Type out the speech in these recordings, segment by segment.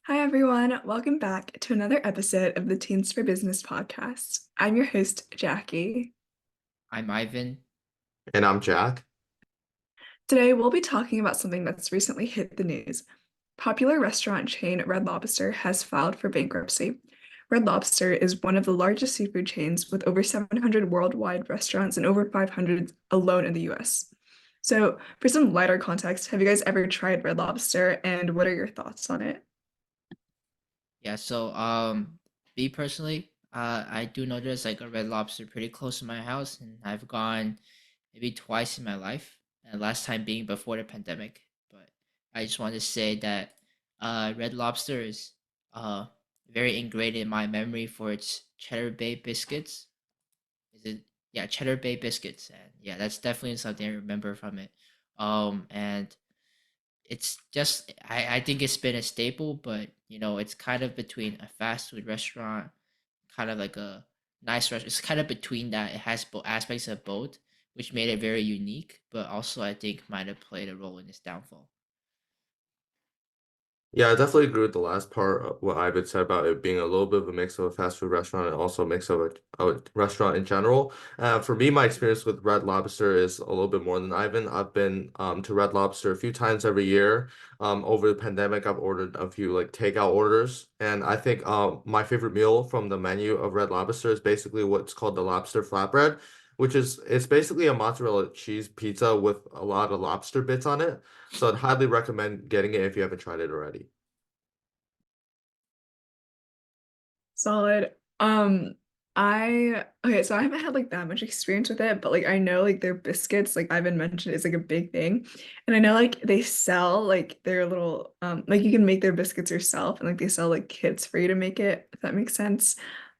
Hi, everyone. Welcome back to another episode of the Teens for Business podcast. I'm your host, Jackie. I'm Ivan. And I'm Jack. Today, we'll be talking about something that's recently hit the news. Popular restaurant chain Red Lobster has filed for bankruptcy. Red Lobster is one of the largest seafood chains with over 700 worldwide restaurants and over 500 alone in the US. So, for some lighter context, have you guys ever tried Red Lobster and what are your thoughts on it? Yeah, me personally, I do know there's like a Red Lobster pretty close to my house, and I've gone maybe twice in my life, and last time being before the pandemic. But I just want to say that Red Lobster is uh very ingrained in my memory for its Cheddar Bay biscuits. Is it? Yeah, Cheddar Bay biscuits, and yeah, that's definitely something I remember from it. And it's just I think it's been a staple, but it's kind of between a fast food restaurant, kind of like a nice restaurant. It's kind of between that. It has both aspects of both, which made it very unique, but also I think might have played a role in its downfall. Yeah, I definitely agree with the last part of what Ivan said about it being a little bit of a mix of a fast food restaurant and also a mix of a restaurant in general. For me, my experience with Red Lobster is a little bit more than Ivan. I've been to Red Lobster a few times every year. Over the pandemic, I've ordered a few like takeout orders, and I think my favorite meal from the menu of Red Lobster is basically what's called the lobster flatbread, which is it's basically a mozzarella cheese pizza with a lot of lobster bits on it. So I'd highly recommend getting it if you haven't tried it already. Solid. I okay, so I haven't had like that much experience with it, but like I know like their biscuits, like Ivan mentioned, is like a big thing. And I know like they sell like their little like you can make their biscuits yourself and like they sell like kits for you to make it, if that makes sense.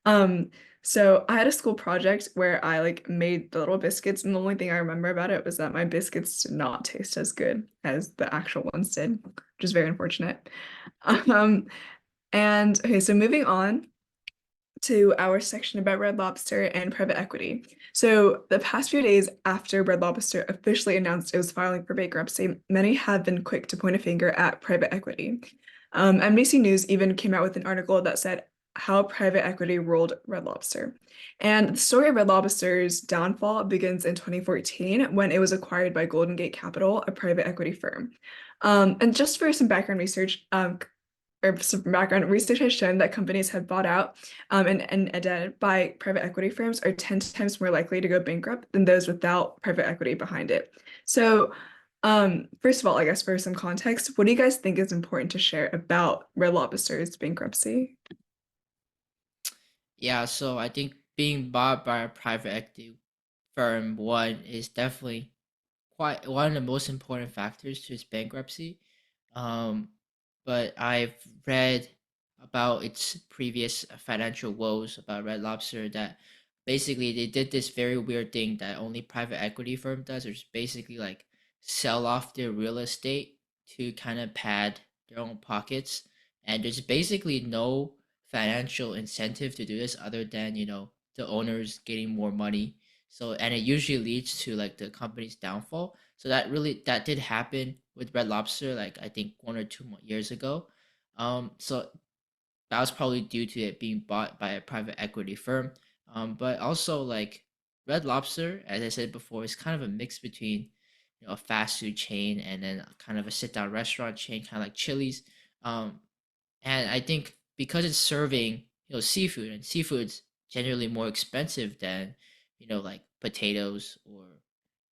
Um, so I had a school project where I like made the little biscuits, and the only thing I remember about it was that my biscuits did not taste as good as the actual ones did, which is very unfortunate. Um, and okay, so moving on to our section about Red Lobster and private equity. So, the past few days after Red Lobster officially announced it was filing for bankruptcy, many have been quick to point a finger at private equity. NBC News even came out with an article that said how private equity ruled Red Lobster. And the story of Red Lobster's downfall begins in 2014 when it was acquired by Golden Gate Capital, a private equity firm. And just for some background research, or some background research has shown that companies have bought out and added by private equity firms are 10 times more likely to go bankrupt than those without private equity behind it. So, first of all, I guess for some context, what do you guys think is important to share about Red Lobster's bankruptcy? Yeah, so I think being bought by a private equity firm one is definitely quite one of the most important factors to its bankruptcy. Um, but I've read about its previous financial woes about Red Lobster that basically they did this very weird thing that only private equity firm does, which is basically like sell off their real estate to kind of pad their own pockets. And there's basically no financial incentive to do this other than, the owners getting more money. So and it usually leads to like the company's downfall. So that did happen with Red Lobster, like I think 1 or 2 years ago. So that was probably due to it being bought by a private equity firm. But also like Red Lobster, as I said before, is kind of a mix between a fast food chain and then kind of a sit down restaurant chain, kind of like Chili's. Um, and I think because it's serving, seafood, and seafood's generally more expensive than, like potatoes or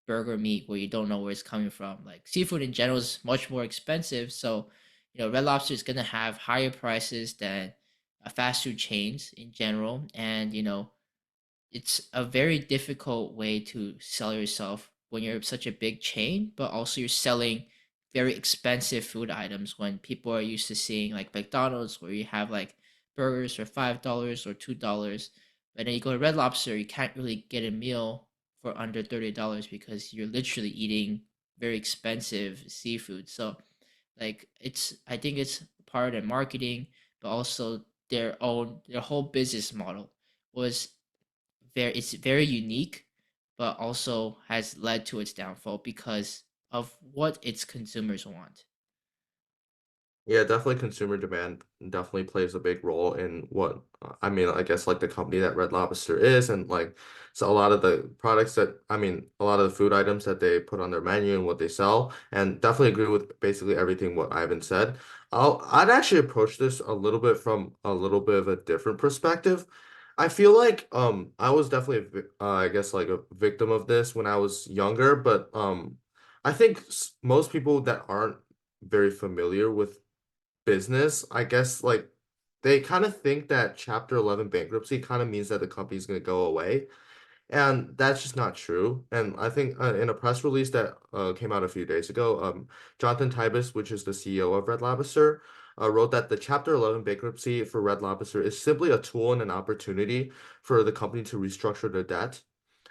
burger meat where you don't know where it's coming from. Like seafood in general is much more expensive. So, Red Lobster is gonna have higher prices than fast food chains in general. And, it's a very difficult way to sell yourself when you're such a big chain, but also you're selling very expensive food items when people are used to seeing like McDonald's where you have like burgers for $5 or $2. But then you go to Red Lobster, you can't really get a meal for under $30 because you're literally eating very expensive seafood. So like I think it's part of their marketing, but also their whole business model was it's very unique, but also has led to its downfall because of what its consumers want. Yeah, definitely consumer demand definitely plays a big role in what I mean, I guess like the company that Red Lobster is and like so a lot of the products that I mean, a lot of the food items that they put on their menu and what they sell, and definitely agree with basically everything what Ivan said. I'd actually approach this a little bit from a little bit of a different perspective. I feel like I was definitely I guess like a victim of this when I was younger, but I think most people that aren't very familiar with business, I guess like they kind of think that Chapter 11 bankruptcy kind of means that the company's going to go away. And that's just not true. And I think in a press release that came out a few days ago, Jonathan Tibus, which is the CEO of Red Lobster, wrote that the Chapter 11 bankruptcy for Red Lobster is simply a tool and an opportunity for the company to restructure their debt.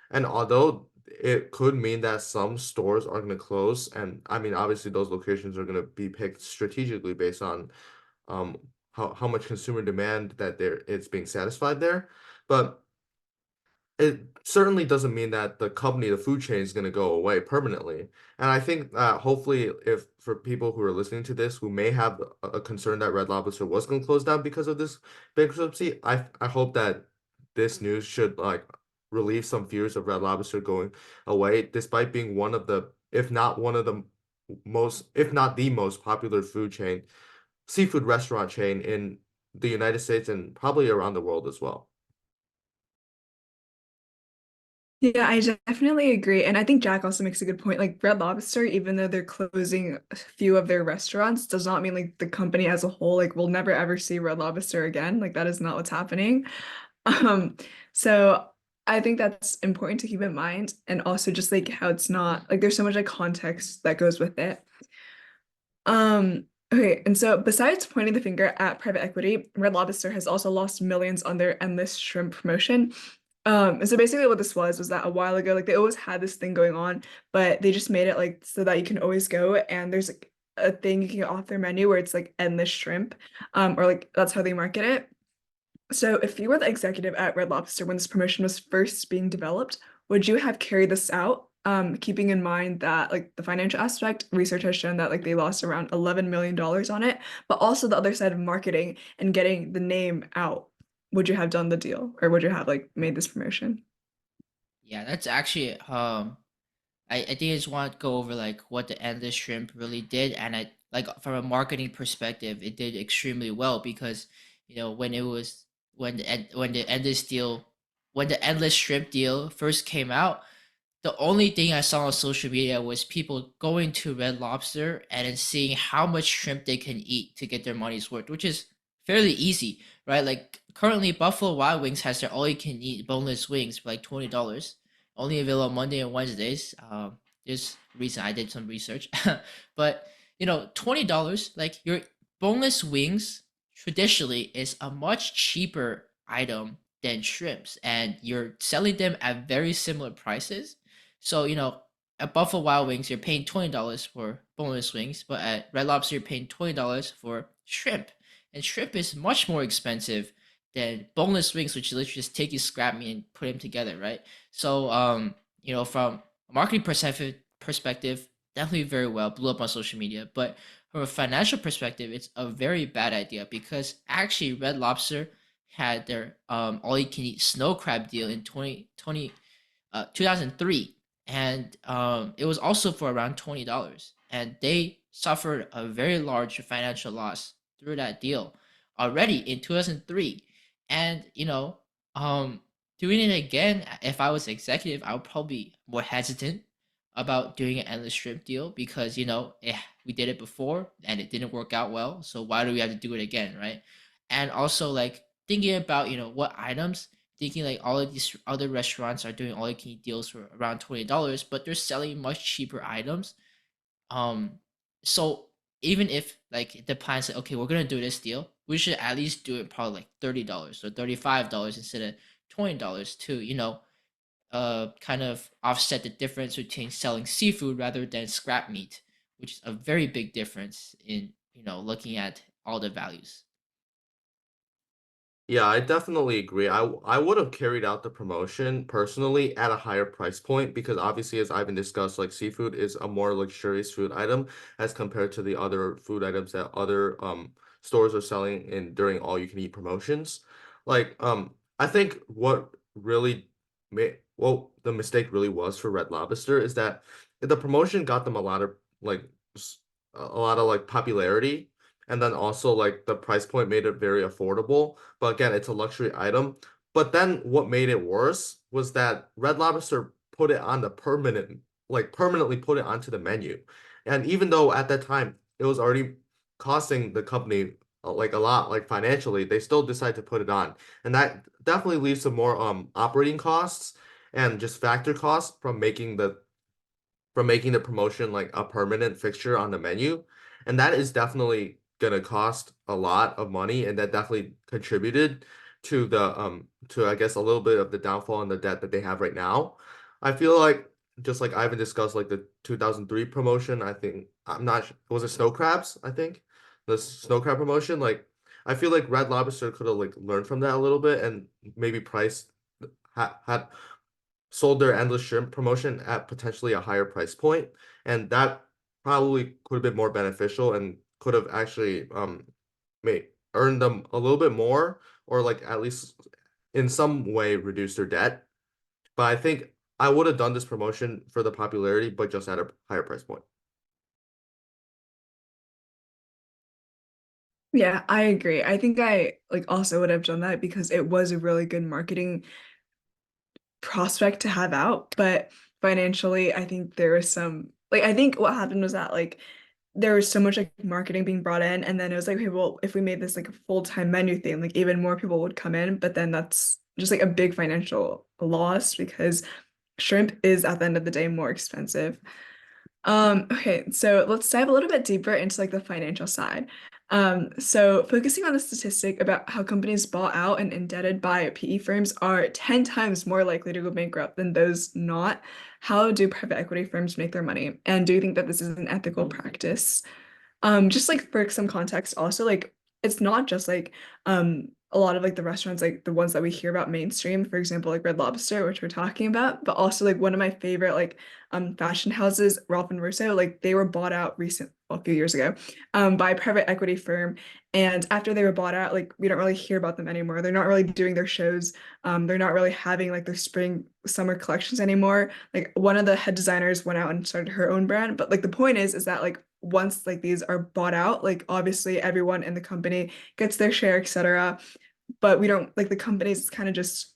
And although it could mean that some stores are going to close, and I mean, obviously, those locations are going to be picked strategically based on um how much consumer demand that there it's being satisfied there. But it certainly doesn't mean that the company, the food chain is going to go away permanently. And I think that hopefully if for people who are listening to this who may have a concern that Red Lobster was going to close down because of this bankruptcy, I hope that this news should like relieve some fears of Red Lobster going away, despite being one of the, if not one of the most, if not the most popular food chain, seafood restaurant chain in the United States and probably around the world as well. Yeah, I definitely agree. And I think Jack also makes a good point. Like Red Lobster, even though they're closing a few of their restaurants, does not mean like the company as a whole, like we'll never ever see Red Lobster again. Like that is not what's happening. Um, so I think that's important to keep in mind. And also just like how it's not like there's so much like context that goes with it. Okay, and so besides pointing the finger at private equity, Red Lobster has also lost millions on their endless shrimp promotion. And so basically what this was that a while ago, like they always had this thing going on, but they just made it like so that you can always go and there's like a thing you can get off their menu where it's like endless shrimp. Or like that's how they market it. So if you were the executive at Red Lobster when this promotion was first being developed, would you have carried this out? Keeping in mind that like the financial aspect, research has shown that like they lost around $11 million on it, but also the other side of marketing and getting the name out. Would you have done the deal or would you have like made this promotion? Yeah, that's actually I think I just want to go over like what the endless shrimp really did, and I like from a marketing perspective, it did extremely well because when it was when the endless deal when the endless shrimp deal first came out, the only thing I saw on social media was people going to Red Lobster and then seeing how much shrimp they can eat to get their money's worth, which is fairly easy, right? Like currently, Buffalo Wild Wings has their all-you-can-eat boneless wings for like $20, only available Monday and Wednesdays. There's reason I did some research, but $20 like your boneless wings traditionally is a much cheaper item than shrimps, and you're selling them at very similar prices. So, at Buffalo Wild Wings, you're paying $20 for boneless wings, but at Red Lobster, you're paying $20 for shrimp. And shrimp is much more expensive than boneless wings, which you literally just take your scrap meat and put them together, right? So, from a marketing perspective, definitely very well, blew up on social media. But from a financial perspective, it's a very bad idea because actually Red Lobster had their all you can eat snow crab deal in 2003, and it was also for around $20, and they suffered a very large financial loss through that deal already in 2003. And um, doing it again, if I was executive, I would probably be more hesitant about doing an endless shrimp deal because we did it before and it didn't work out well, so why do we have to do it again, right? And also like thinking about what items, thinking like all of these other restaurants are doing all you can eat deals for around $20, but they're selling much cheaper items. Um, so even if like the plan said, okay, we're gonna do this deal, we should at least do it probably like $30 or $35 instead of $20 to kind of offset the difference between selling seafood rather than scrap meat, which is a very big difference in looking at all the values. Yeah, I definitely agree. I would have carried out the promotion personally at a higher price point because obviously, as Ivan discussed, like seafood is a more luxurious food item as compared to the other food items that other stores are selling in during all you can eat promotions. Like I think what really made well the mistake really was for Red Lobster is that the promotion got them a lot of like a lot of like popularity, and then also like the price point made it very affordable, but again, it's a luxury item. But then what made it worse was that Red Lobster put it on the permanently put it onto the menu. And even though at that time it was already costing the company like a lot, like financially, they still decided to put it on. And that definitely leads to more operating costs and just factor costs from making the promotion like a permanent fixture on the menu. And that is definitely gonna cost a lot of money, and that definitely contributed to I guess a little bit of the downfall and the debt that they have right now. I feel like just like Ivan discussed like the 2003 promotion, I think I'm not was it snow crabs, I think. The snow crab promotion, like I feel like Red Lobster could have like learned from that a little bit and maybe priced had sold their endless shrimp promotion at potentially a higher price point, and that probably could have been more beneficial and could have actually made earned them a little bit more, or like at least in some way reduce their debt. But I think I would have done this promotion for the popularity, but just at a higher price point. Yeah, I agree. I think I like also would have done that because it was a really good marketing prospect to have out, but financially, I think there was some like I think what happened was that like there was so much like marketing being brought in, and then it was like, okay, well, if we made this like a full-time menu thing, like even more people would come in, but then that's just like a big financial loss because shrimp is at the end of the day more expensive. Okay, so let's dive a little bit deeper into like the financial side. So focusing on the statistic about how companies bought out and indebted by PE firms are 10 times more likely to go bankrupt than those not. How do private equity firms make their money? And do you think that this is an ethical practice? Just like for some context, also like it's not just like a lot of like the restaurants like the ones that we hear about mainstream, for example, like Red Lobster, which we're talking about, but also like one of my favorite like fashion houses, Ralph and Russo, like they were bought out a few years ago, by a private equity firm. And after they were bought out, like we don't really hear about them anymore. They're not really doing their shows. They're not really having like their spring summer collections anymore. Like one of the head designers went out and started her own brand. But like the point is that like once like these are bought out, like obviously everyone in the company gets their share, etc. But we don't like the companies, it's kind of just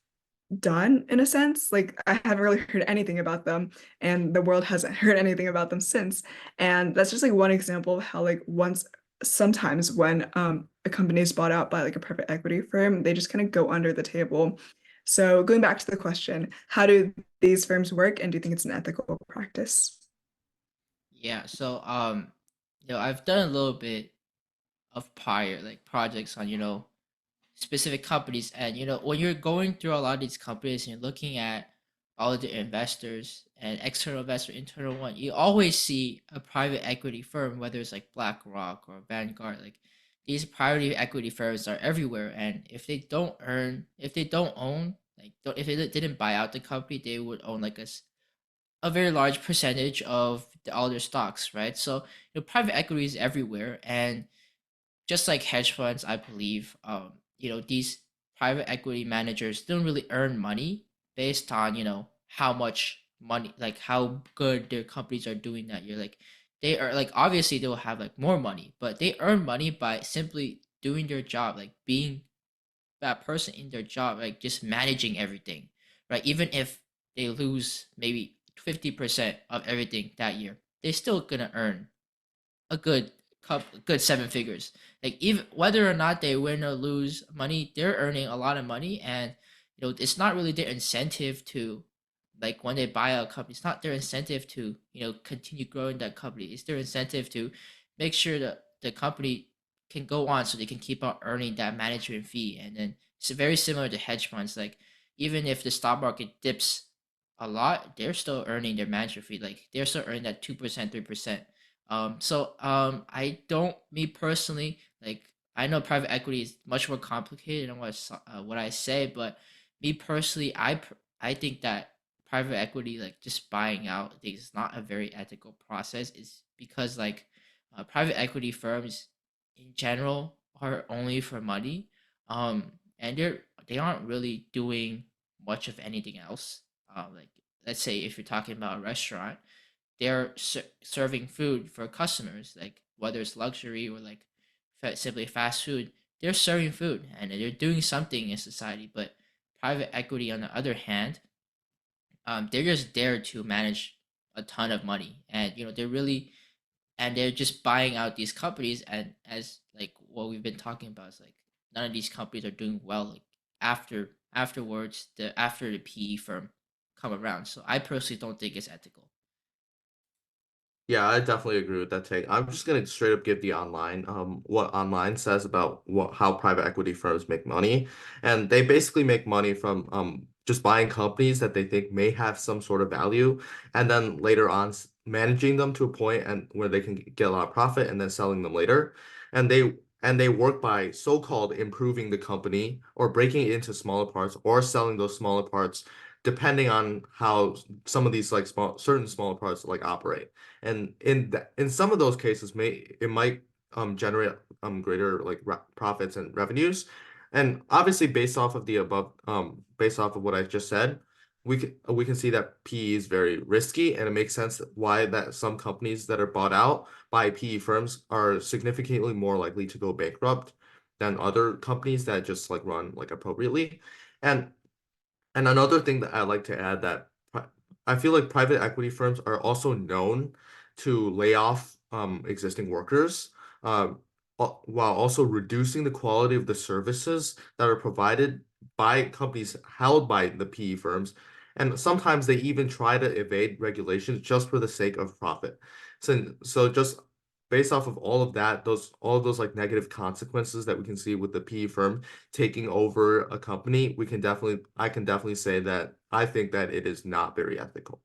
done in a sense. Like I haven't really heard anything about them, and the world hasn't heard anything about them since. And that's just like one example of how like once sometimes when a company is bought out by like a private equity firm, they just kind of go under the table. So going back to the question, how do these firms work, and do you think it's an ethical practice? Yeah, so I've done a little bit of prior like projects on specific companies, and when you're going through a lot of these companies and you're looking at all of the investors and external investor, internal one, you always see a private equity firm, whether it's like BlackRock or Vanguard. Like these private equity firms are everywhere, and if they don't own, like if they didn't buy out the company, they would own like a very large percentage of all their stocks, right? So private equity is everywhere, and just like hedge funds, I believe, these private equity managers don't really earn money based on, how much money, like how good their companies are doing that year. Like they are like obviously they'll have like more money, but they earn money by simply doing their job, like being that person in their job, like just managing everything, right? Even if they lose maybe 50% of everything that year, they're still gonna earn a good seven figures. Like even whether or not they win or lose money, they're earning a lot of money, and it's not really their incentive to, like when they buy a company, it's not their incentive to continue growing that company. It's their incentive to make sure that the company can go on so they can keep on earning that management fee. And then it's very similar to hedge funds. Like even if the stock market dips a lot, they're still earning their management fee. Like they're still earning that 2%, 3%. I don't, me personally, like I know private equity is much more complicated than what I say, but me personally, I think that private equity, like just buying out things, is not a very ethical process. Is because like private equity firms in general are only for money, and they aren't really doing much of anything else. Like let's say if you're talking about a restaurant, they're serving food for customers, like whether it's luxury or like simply fast food. They're serving food and they're doing something in society. But private equity, on the other hand, they're just there to manage a ton of money, and they're just buying out these companies. And as like what we've been talking about is like none of these companies are doing well. Like afterwards, after the PE firm come around. So I personally don't think it's ethical. Yeah, I definitely agree with that take. I'm just gonna straight up give the online what online says about what how private equity firms make money. And they basically make money from just buying companies that they think may have some sort of value and then later on managing them to a point and where they can get a lot of profit and then selling them later. And they work by so-called improving the company or breaking it into smaller parts or selling those smaller parts depending on how some of these like certain smaller parts like operate. And in some of those cases, it might generate greater like profits and revenues. And obviously, based off of what I just said, we can see that PE is very risky, and it makes sense why that some companies that are bought out by PE firms are significantly more likely to go bankrupt than other companies that just like run like appropriately. And and another thing that I like to add that I feel like private equity firms are also known to lay off existing workers, while also reducing the quality of the services that are provided by companies held by the PE firms. And sometimes they even try to evade regulations just for the sake of profit. So just based off of all of that, all of those like negative consequences that we can see with the PE firm taking over a company, I can definitely say that I think that it is not very ethical.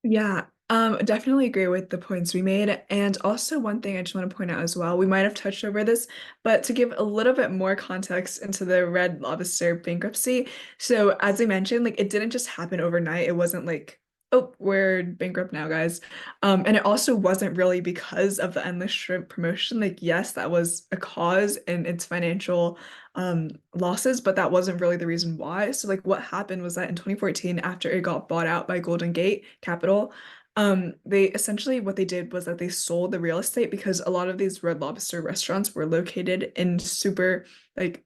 Yeah, definitely agree with the points we made. And also one thing I just want to point out as well, we might have touched over this, but to give a little bit more context into the Red Lobster bankruptcy. So as I mentioned, like it didn't just happen overnight. It wasn't like, oh, we're bankrupt now, guys. And it also wasn't really because of the endless shrimp promotion. Like, yes, that was a cause in its financial losses, but that wasn't really the reason why. So like what happened was that in 2014, after it got bought out by Golden Gate Capital, they essentially what they did was that they sold the real estate because a lot of these Red Lobster restaurants were located in super like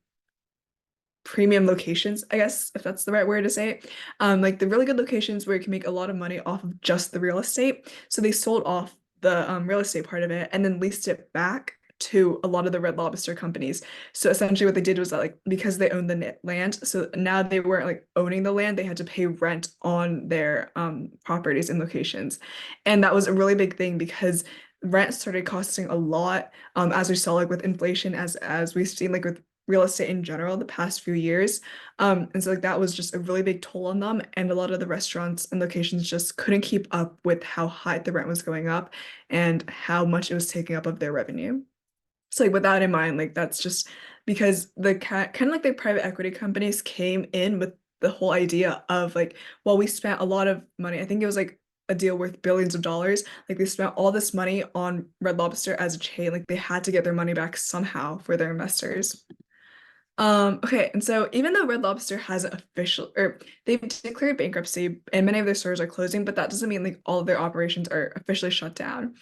premium locations, I guess, if that's the right word to say it. Like the really good locations where you can make a lot of money off of just the real estate. So they sold off the real estate part of it and then leased it back to a lot of the Red Lobster companies. So essentially what they did was that like because they owned the land, so now they weren't like owning the land, they had to pay rent on their properties and locations. And that was a really big thing because rent started costing a lot as we saw like with inflation as we've seen like with real estate in general the past few years. And so like that was just a really big toll on them. And a lot of the restaurants and locations just couldn't keep up with how high the rent was going up and how much it was taking up of their revenue. So like with that in mind, like that's just because the kind of like the private equity companies came in with the whole idea of like, well, we spent a lot of money. I think it was like a deal worth billions of dollars. Like they spent all this money on Red Lobster as a chain. Like they had to get their money back somehow for their investors. Okay, and so even though Red Lobster hasn't official or they've declared bankruptcy and many of their stores are closing, but that doesn't mean like all of their operations are officially shut down.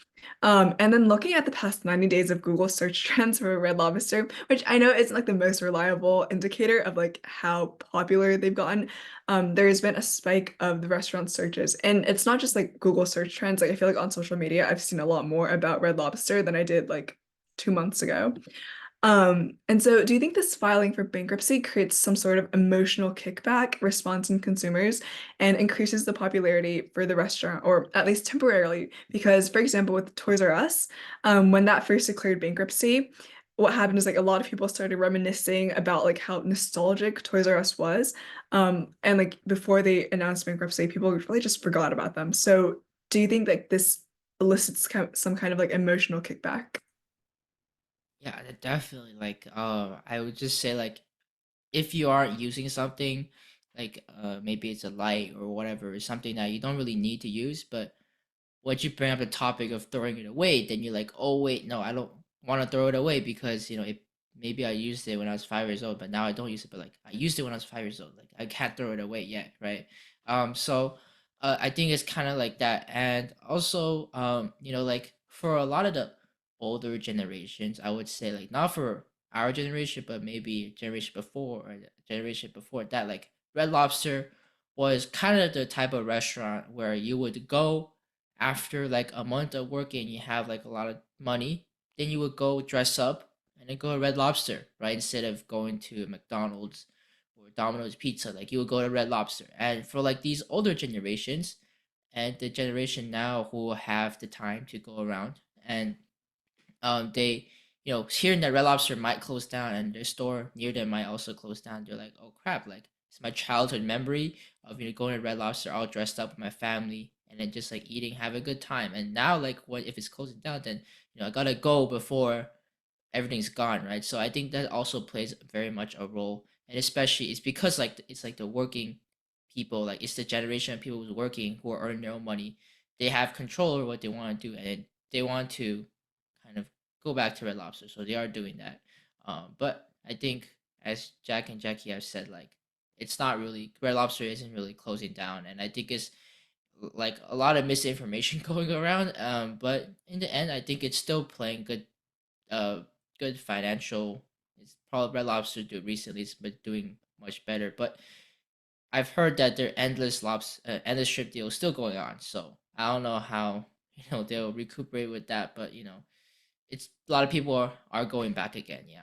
And then looking at the past 90 days of Google search trends for Red Lobster, which I know isn't like the most reliable indicator of like how popular they've gotten, there has been a spike of the restaurant searches. And it's not just like Google search trends. Like I feel like on social media, I've seen a lot more about Red Lobster than I did like 2 months ago. And so do you think this filing for bankruptcy creates some sort of emotional kickback response in consumers and increases the popularity for the restaurant, or at least temporarily? Because, for example, with Toys R Us, when that first declared bankruptcy, what happened is like a lot of people started reminiscing about like how nostalgic Toys R Us was. And like before they announced bankruptcy, people really just forgot about them. So do you think that this elicits some kind of like emotional kickback? Yeah, definitely. Like, I would just say like if you aren't using something, like maybe it's a light or whatever, something that you don't really need to use, but once you bring up the topic of throwing it away, then you're like, oh wait, no, I don't want to throw it away because it maybe I used it when I was 5 years old, but now I don't use it. But like I used it when I was 5 years old, like I can't throw it away yet, right? So I think it's kind of like that, and also like for a lot of the older generations, I would say like not for our generation, but maybe generation before or the generation before that, like Red Lobster was kind of the type of restaurant where you would go after like a month of working, you have like a lot of money, then you would go dress up and then go to Red Lobster, right? Instead of going to McDonald's or Domino's Pizza, like you would go to Red Lobster. And for like these older generations and the generation now who have the time to go around and they hearing that Red Lobster might close down and their store near them might also close down, they're like, oh crap, like it's my childhood memory of going to Red Lobster all dressed up with my family and then just like eating, have a good time. And now like what if it's closing down, then I gotta go before everything's gone, right? So I think that also plays very much a role, and especially it's because like it's like the working people, like it's the generation of people who's working who are earning their own money. They have control over what they want to do, and they want to kind of go back to Red Lobster, so they are doing that. But I think as Jack and Jackie have said, like it's not really Red Lobster isn't really closing down, and I think it's like a lot of misinformation going around. But in the end, I think it's still playing uh good financial. It's probably Red Lobster do recently it's been doing much better, but I've heard that their endless ship deal is still going on. So I don't know how they'll recuperate with that, but it's a lot of people are going back again. Yeah.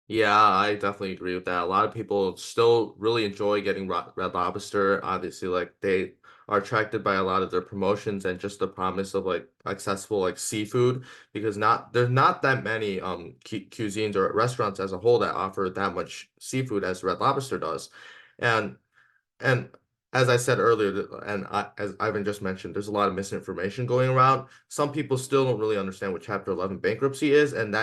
Yeah, I definitely agree with that. A lot of people still really enjoy getting Red Lobster. Obviously, like they are attracted by a lot of their promotions and just the promise of like accessible like seafood because not there's not that many cuisines or restaurants as a whole that offer that much seafood as Red Lobster does. And and as I said earlier, as Ivan just mentioned, there's a lot of misinformation going around. Some people still don't really understand what Chapter 11 bankruptcy is, and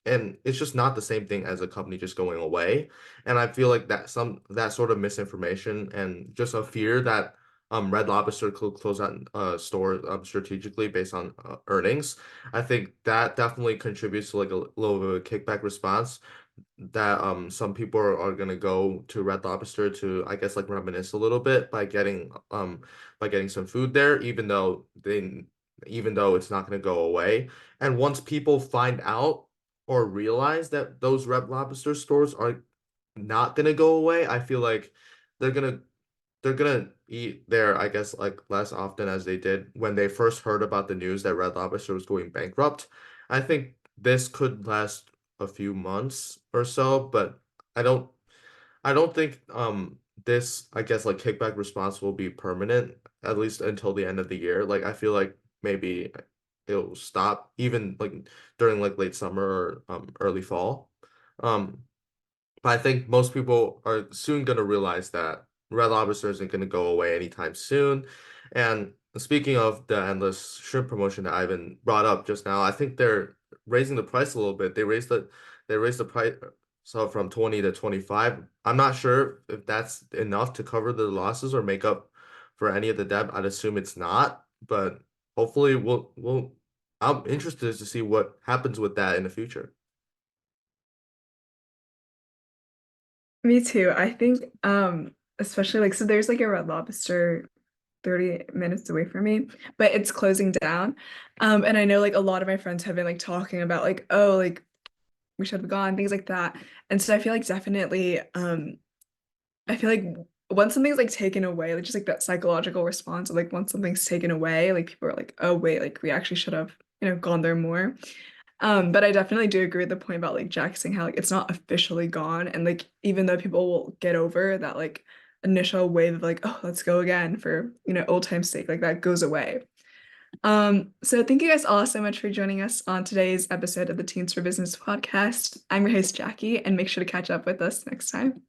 and it's just not the same thing as a company just going away. And I feel like that sort of misinformation and just a fear that Red Lobster could close out store strategically based on earnings. I think that definitely contributes to like a little bit of a kickback response that some people are gonna go to Red Lobster to I guess like reminisce a little bit by getting some food there, even though it's not gonna go away. And once people find out or realize that those Red Lobster stores are not gonna go away, I feel like they're gonna they're gonna eat there, I guess, like less often as they did when they first heard about the news that Red Lobster was going bankrupt. I think this could last a few months or so, but I don't I don't think this I guess like kickback response will be permanent, at least until the end of the year. Like I feel like maybe it'll stop even like during like late summer or early fall. Um but I think most people are soon going to realize that Red Lobster isn't going to go away anytime soon. And speaking of the endless shrimp promotion that Ivan brought up just now, I think they're raising the price a little bit. They raised the price so from 20 to 25. I'm not sure if that's enough to cover the losses or make up for any of the debt. I'd assume it's not, but hopefully we'll I'm interested to see what happens with that in the future. Me too. I think especially like so there's like a Red Lobster 30 minutes away from me, but it's closing down. And I know like a lot of my friends have been like talking about like, oh, like we should have gone, things like that. And so I feel like definitely I feel like once something's like taken away, like just like that psychological response of like once something's taken away, like people are like, oh wait, like we actually should have, gone there more. But I definitely do agree with the point about like Jack saying how like it's not officially gone. And like even though people will get over that like initial wave of like, oh, let's go again for, old time's sake, like that goes away. So thank you guys all so much for joining us on today's episode of the Teens for Business podcast. I'm your host, Jackie, and make sure to catch up with us next time.